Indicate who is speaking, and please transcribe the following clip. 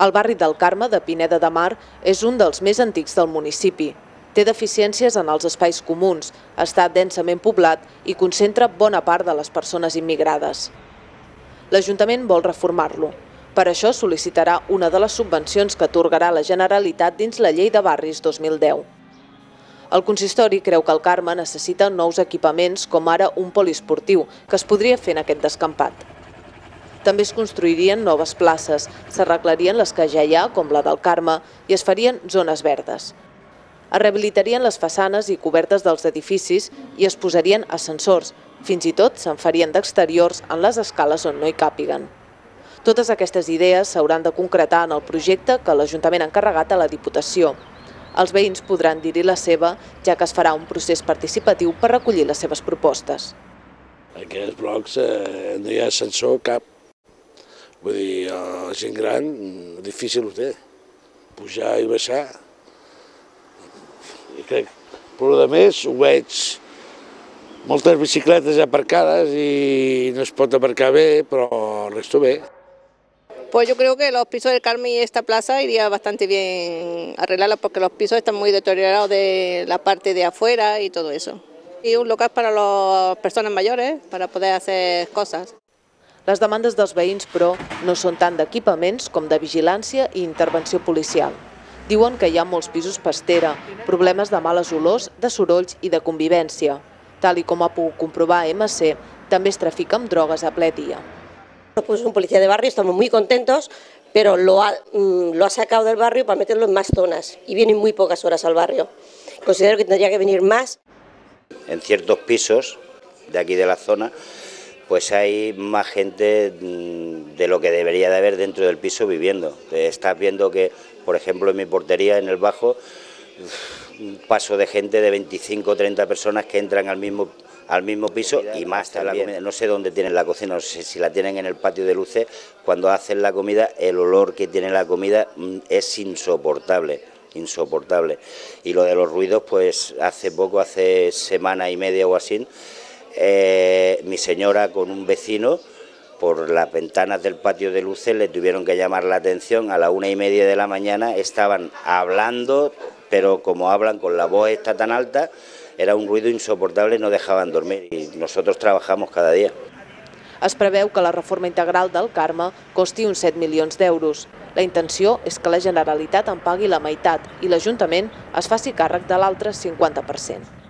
Speaker 1: El barri del Carme de Pineda de Mar és un dels més antics del municipi. Té deficiències en els espais comuns, està densament poblat i concentra bona part de les persones immigrades. L'Ajuntament vol reformar-lo. Per això sol·licitarà una de les subvencions que atorgarà la Generalitat dins la Llei de Barris 2010. El consistori creu que el Carme necessita nous equipaments, com ara un poliesportiu, que es podria fer en aquest descampat. També es construirien noves places, s'arreglarien les que ja hi ha, com la del Carme, i es farien zones verdes. Es rehabilitarien les façanes i cobertes dels edificis i es posarien ascensors, fins i tot se'n farien d'exteriors en les escales on no hi càpiguen. Totes aquestes idees s'hauran de concretar en el projecte que l'Ajuntament ha encarregat a la Diputació. Els veïns podran dir-hi la seva, ja que es farà un procés participatiu per recollir les seves propostes.
Speaker 2: En aquests blocs no hi ha ascensor cap. Vull dir, la gent gran difícil ho té, pujar i baixar. I crec, però a més ho veig moltes bicicletes aparcades i no es pot aparcar bé, però el resto bé.
Speaker 3: Pues yo creo que los pisos del Carmen y esta plaza iría bastante bien arreglarla porque los pisos están muy deteriorados de la parte de afuera y todo eso. Y un local para las personas mayores, para poder hacer cosas.
Speaker 1: Les demandes dels veïns, però, no són tant d'equipaments com de vigilància i intervenció policial. Diuen que hi ha molts pisos pastera, problemes de males olors, de sorolls i de convivència. Tal i com ha pogut comprovar MC, també es trafica amb drogues a ple dia.
Speaker 4: Pues un policía de barrio, estamos muy contentos, pero lo ha sacado del barrio para meterlo en más zonas y vienen muy pocas horas al barrio. Considero que tendría que venir más.
Speaker 5: En ciertos pisos de aquí de la zona, pues hay más gente de lo que debería de haber dentro del piso viviendo. Estás viendo que, por ejemplo, en mi portería, en el bajo, un paso de gente de 25 o 30 personas que entran al mismo piso y más también. No sé dónde tienen la cocina, no sé si la tienen en el patio de luces. Cuando hacen la comida, el olor que tiene la comida es insoportable. Y lo de los ruidos, pues hace semana y media o así, mi señora con un vecino, por las ventanas del patio de luces le tuvieron que llamar la atención. A la 1:30 de la mañana estaban hablando, pero como hablan con la voz esta tan alta, era un ruido insoportable, no dejaban dormir y nosotros trabajamos cada día.
Speaker 1: Es preveu que la reforma integral del Carme costi uns 7 milions d'euros. La intenció és que la Generalitat en pagui la meitat i l'Ajuntament es faci càrrec de l'altre 50%.